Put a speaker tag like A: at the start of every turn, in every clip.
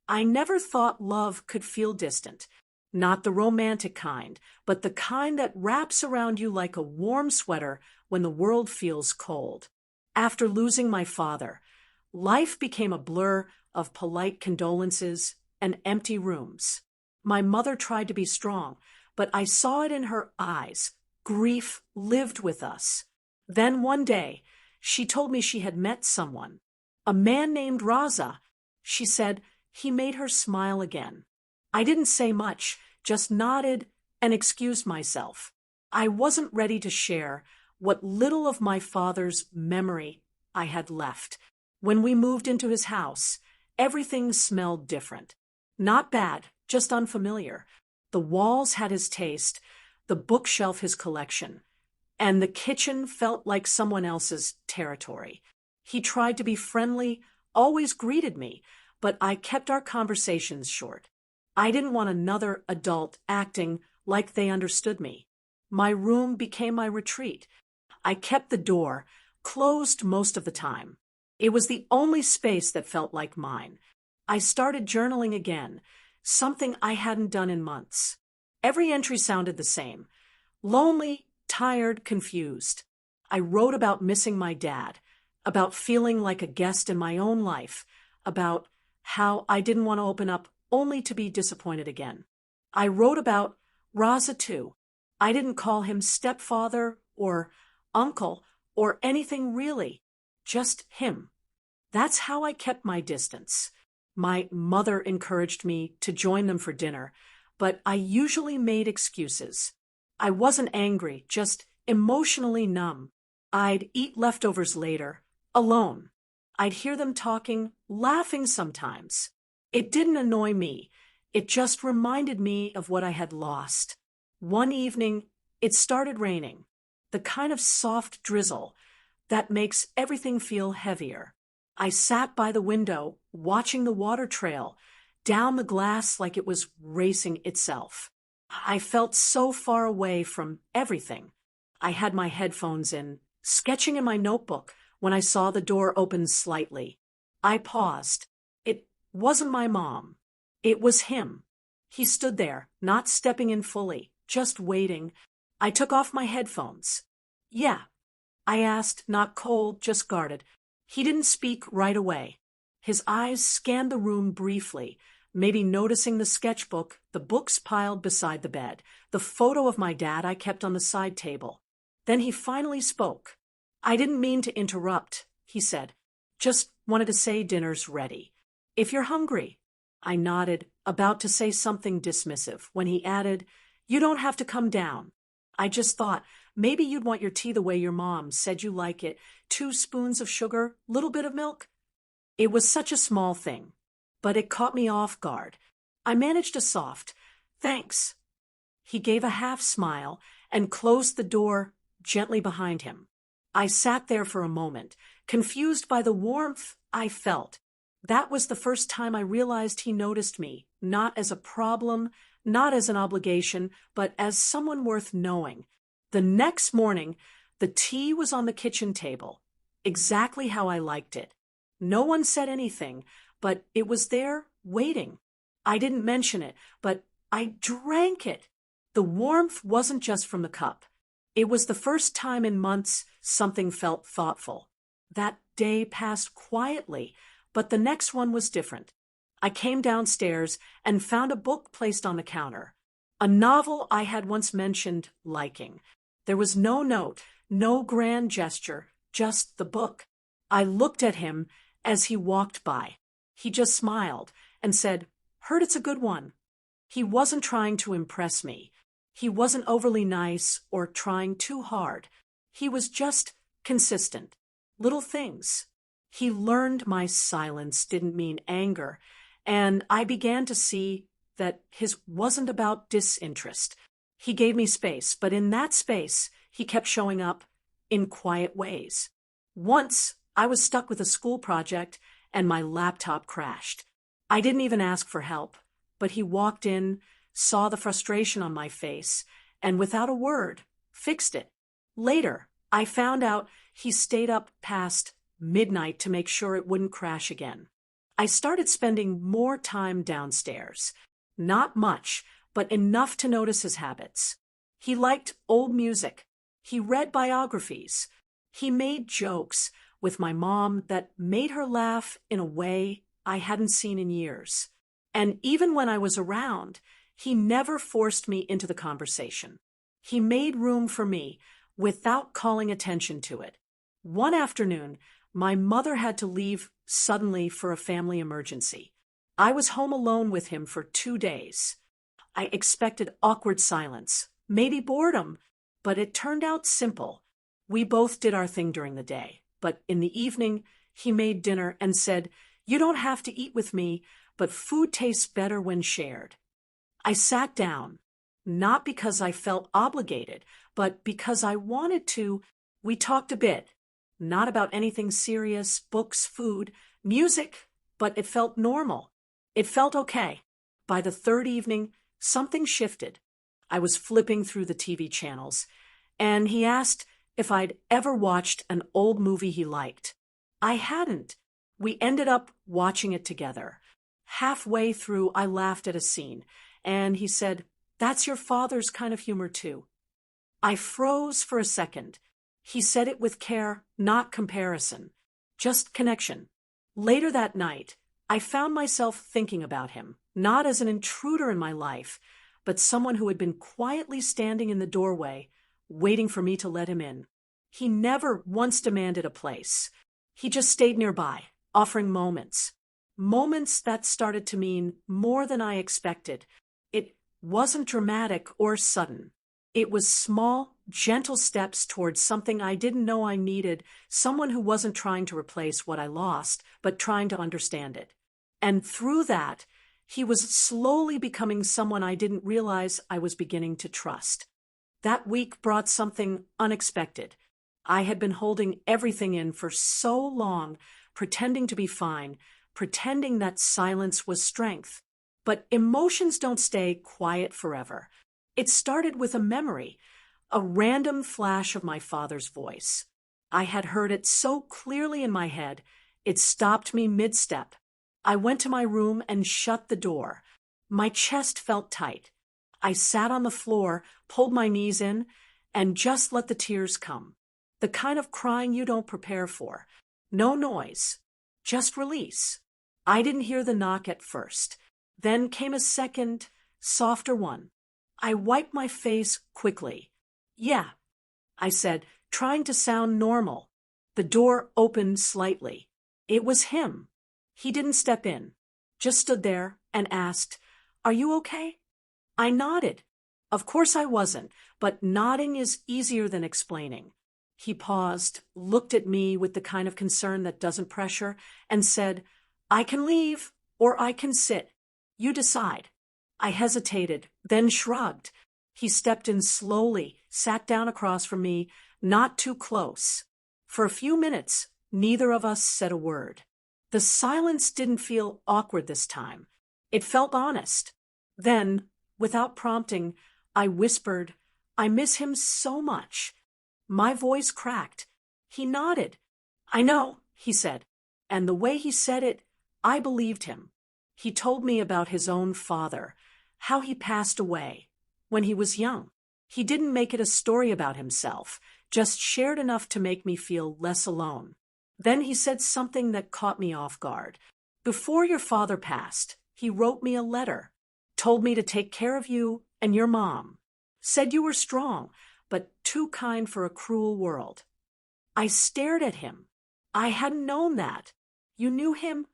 A: I never thought love could feel distant. Not the romantic kind, but the kind that wraps around you like a warm sweater when the world feels cold. After losing my father, life became a blur of polite condolences and empty rooms. My mother tried to be strong, but I saw it in her eyes. Grief lived with us. Then one day, she told me she had met someone. A man named Raza. She said he made her smile again. I didn't say much, just nodded and excused myself. I wasn't ready to share what little of my father's memory I had left. When we moved into his house, everything smelled different. Not bad, just unfamiliar. The walls had his taste, the bookshelf his collection, and the kitchen felt like someone else's territory. He tried to be friendly, always greeted me, but I kept our conversations short. I didn't want another adult acting like they understood me. My room became my retreat. I kept the door closed most of the time. It was the only space that felt like mine. I started journaling again, something I hadn't done in months. Every entry sounded the same. Lonely, tired, confused. I wrote about missing my dad, about feeling like a guest in my own life, about how I didn't want to open up only to be disappointed again. I wrote about Raza too. I didn't call him stepfather or uncle or anything really, just him. That's how I kept my distance. My mother encouraged me to join them for dinner, but I usually made excuses. I wasn't angry, just emotionally numb. I'd eat leftovers later, alone. I'd hear them talking, laughing sometimes. It didn't annoy me. It just reminded me of what I had lost. One evening, it started raining, the kind of soft drizzle that makes everything feel heavier. I sat by the window, watching the water trail down the glass like it was racing itself. I felt so far away from everything. I had my headphones in, sketching in my notebook, when I saw the door open slightly. I paused. It wasn't my mom. It was him. He stood there, not stepping in fully, just waiting. I took off my headphones. "Yeah," I asked, not cold, just guarded. He didn't speak right away. His eyes scanned the room briefly, maybe noticing the sketchbook, the books piled beside the bed, the photo of my dad I kept on the side table. Then he finally spoke. "I didn't mean to interrupt," he said. "Just wanted to say dinner's ready. If you're hungry." I nodded, about to say something dismissive, when he added, "You don't have to come down. I just thought maybe you'd want your tea the way your mom said you like it. 2 spoons of sugar, little bit of milk." It was such a small thing, but it caught me off guard. I managed a soft, "Thanks." He gave a half smile and closed the door gently behind him. I sat there for a moment, confused by the warmth I felt. That was the first time I realized he noticed me, not as a problem, not as an obligation, but as someone worth knowing. The next morning, the tea was on the kitchen table, exactly how I liked it. No one said anything, but it was there, waiting. I didn't mention it, but I drank it. The warmth wasn't just from the cup. It was the first time in months something felt thoughtful. That day passed quietly, but the next one was different. I came downstairs and found a book placed on the counter, a novel I had once mentioned liking. There was no note, no grand gesture, just the book. I looked at him as he walked by. He just smiled and said, "Heard it's a good one." He wasn't trying to impress me. He wasn't overly nice or trying too hard. He was just consistent. Little things. He learned my silence didn't mean anger, and I began to see that his wasn't about disinterest. He gave me space, but in that space, he kept showing up in quiet ways. Once, I was stuck with a school project and my laptop crashed. I didn't even ask for help, but he walked in, saw the frustration on my face, and without a word, fixed it. Later, I found out he stayed up past midnight to make sure it wouldn't crash again. I started spending more time downstairs. Not much, but enough to notice his habits. He liked old music. He read biographies. He made jokes with my mom that made her laugh in a way I hadn't seen in years. And even when I was around, he never forced me into the conversation. He made room for me without calling attention to it. One afternoon, my mother had to leave suddenly for a family emergency. I was home alone with him for 2 days. I expected awkward silence, maybe boredom, but it turned out simple. We both did our thing during the day, but in the evening, he made dinner and said, "You don't have to eat with me, but food tastes better when shared." I sat down, not because I felt obligated, but because I wanted to. We talked a bit, not about anything serious, books, food, music, but it felt normal. It felt okay. By the third evening, something shifted. I was flipping through the TV channels, and he asked if I'd ever watched an old movie he liked. I hadn't. We ended up watching it together. Halfway through, I laughed at a scene, and he said, "That's your father's kind of humor, too." I froze for a second. He said it with care, not comparison, just connection. Later that night, I found myself thinking about him, not as an intruder in my life, but someone who had been quietly standing in the doorway, waiting for me to let him in. He never once demanded a place. He just stayed nearby, offering moments. Moments that started to mean more than I expected. It wasn't dramatic or sudden. It was small, gentle steps towards something I didn't know I needed, someone who wasn't trying to replace what I lost, but trying to understand it. And through that, he was slowly becoming someone I didn't realize I was beginning to trust. That week brought something unexpected. I had been holding everything in for so long, pretending to be fine, pretending that silence was strength. But emotions don't stay quiet forever. It started with a memory, a random flash of my father's voice. I had heard it so clearly in my head, it stopped me mid-step. I went to my room and shut the door. My chest felt tight. I sat on the floor, pulled my knees in, and just let the tears come. The kind of crying you don't prepare for. No noise, just release. I didn't hear the knock at first. Then came a second, softer one. I wiped my face quickly. "Yeah," I said, trying to sound normal. The door opened slightly. It was him. He didn't step in, just stood there and asked, "Are you okay?" I nodded. Of course I wasn't, but nodding is easier than explaining. He paused, looked at me with the kind of concern that doesn't pressure, and said, "I can leave, or I can sit. You decide." I hesitated, then shrugged. He stepped in slowly, sat down across from me, not too close. For a few minutes, neither of us said a word. The silence didn't feel awkward this time. It felt honest. Then, without prompting, I whispered, "I miss him so much." My voice cracked. He nodded. "I know," he said. And the way he said it, I believed him. He told me about his own father, how he passed away when he was young. He didn't make it a story about himself, just shared enough to make me feel less alone. Then he said something that caught me off guard. "Before your father passed, he wrote me a letter, told me to take care of you and your mom, said you were strong, but too kind for a cruel world." I stared at him. I hadn't known that. "You knew him?"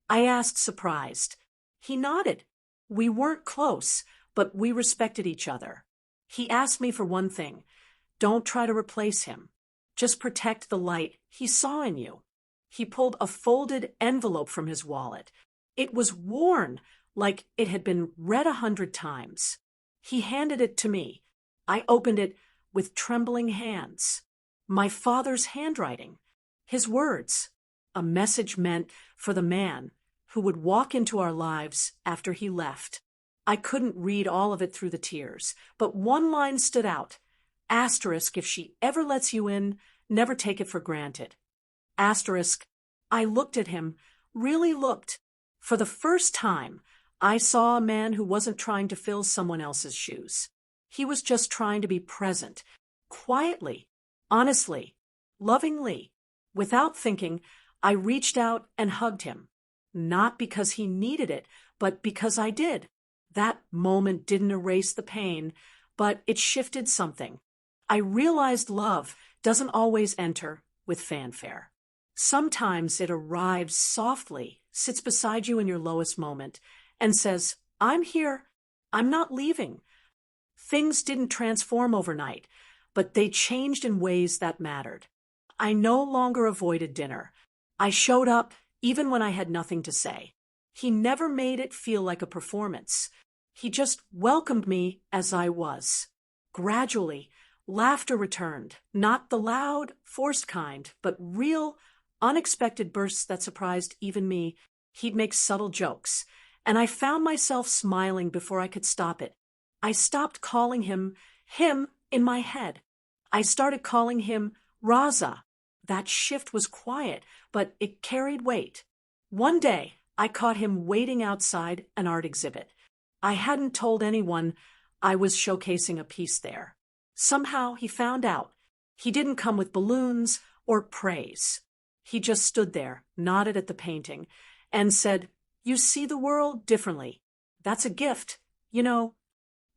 A: I asked, surprised. He nodded. We weren't close, but we respected each other. He asked me for one thing. Don't try to replace him. Just protect the light he saw in you. He pulled a folded envelope from his wallet. It was worn, like it had been read 100 times. He handed it to me. I opened it with trembling hands. My father's handwriting. His words. A message meant for the man who would walk into our lives after he left. I couldn't read all of it through the tears, but one line stood out. Asterisk, if she ever lets you in, never take it for granted. Asterisk, I looked at him, really looked, For the first time, I saw a man who wasn't trying to fill someone else's shoes. He was just trying to be present, quietly, honestly, lovingly. Without thinking, I reached out and hugged him. Not because he needed it, but because I did. That moment didn't erase the pain, but it shifted something. I realized love doesn't always enter with fanfare. Sometimes it arrives softly, sits beside you in your lowest moment, and says, "I'm here. I'm not leaving." Things didn't transform overnight, but they changed in ways that mattered. I no longer avoided dinner. I showed up even when I had nothing to say. He never made it feel like a performance. He just welcomed me as I was. Gradually, laughter returned, not the loud, forced kind, but real, unexpected bursts that surprised even me. He'd make subtle jokes, and I found myself smiling before I could stop it. I stopped calling him in my head. I started calling him Raza. That shift was quiet, but it carried weight. One day, I caught him waiting outside an art exhibit. I hadn't told anyone I was showcasing a piece there. Somehow he found out. He didn't come with balloons or praise. He just stood there, nodded at the painting, and said, "You see the world differently. That's a gift, you know."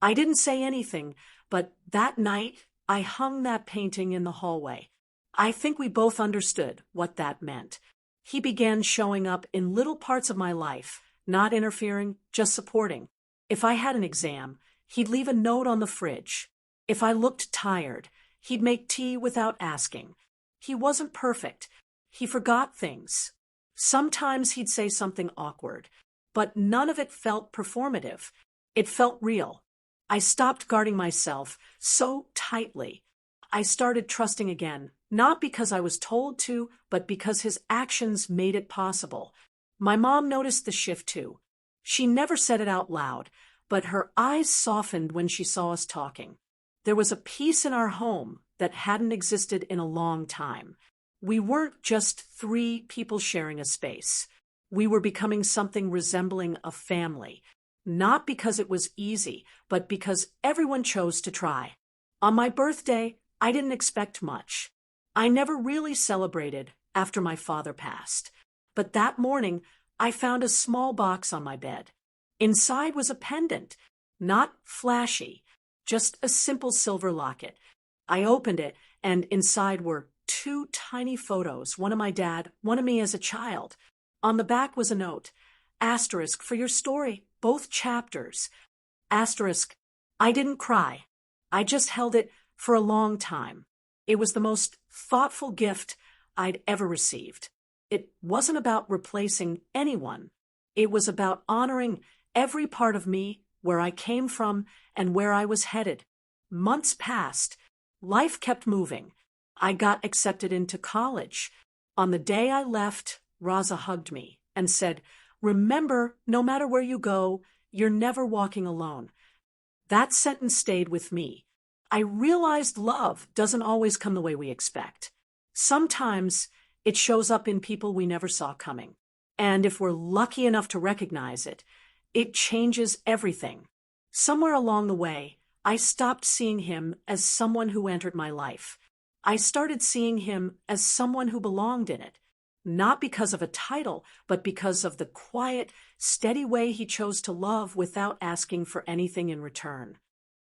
A: I didn't say anything, but that night I hung that painting in the hallway. I think we both understood what that meant. He began showing up in little parts of my life, not interfering, just supporting. If I had an exam, he'd leave a note on the fridge. If I looked tired, he'd make tea without asking. He wasn't perfect. He forgot things. Sometimes he'd say something awkward, but none of it felt performative. It felt real. I stopped guarding myself so tightly. I started trusting again, not because I was told to, but because his actions made it possible. My mom noticed the shift too. She never said it out loud, but her eyes softened when she saw us talking. There was a peace in our home that hadn't existed in a long time. We weren't just three people sharing a space. We were becoming something resembling a family, not because it was easy, but because everyone chose to try. On my birthday, I didn't expect much. I never really celebrated after my father passed. But that morning, I found a small box on my bed. Inside was a pendant, not flashy, just a simple silver locket. I opened it, and inside were two tiny photos, one of my dad, one of me as a child. On the back was a note, asterisk, for your story, both chapters. Asterisk, I didn't cry. I just held it for a long time. It was the most thoughtful gift I'd ever received. It wasn't about replacing anyone. It was about honoring every part of me, where I came from and where I was headed. Months passed. Life kept moving. I got accepted into college. On the day I left, Raza hugged me and said, "Remember, no matter where you go, you're never walking alone." That sentence stayed with me. I realized love doesn't always come the way we expect. Sometimes it shows up in people we never saw coming. And if we're lucky enough to recognize it, it changes everything. Somewhere along the way, I stopped seeing him as someone who entered my life. I started seeing him as someone who belonged in it, not because of a title, but because of the quiet, steady way he chose to love without asking for anything in return.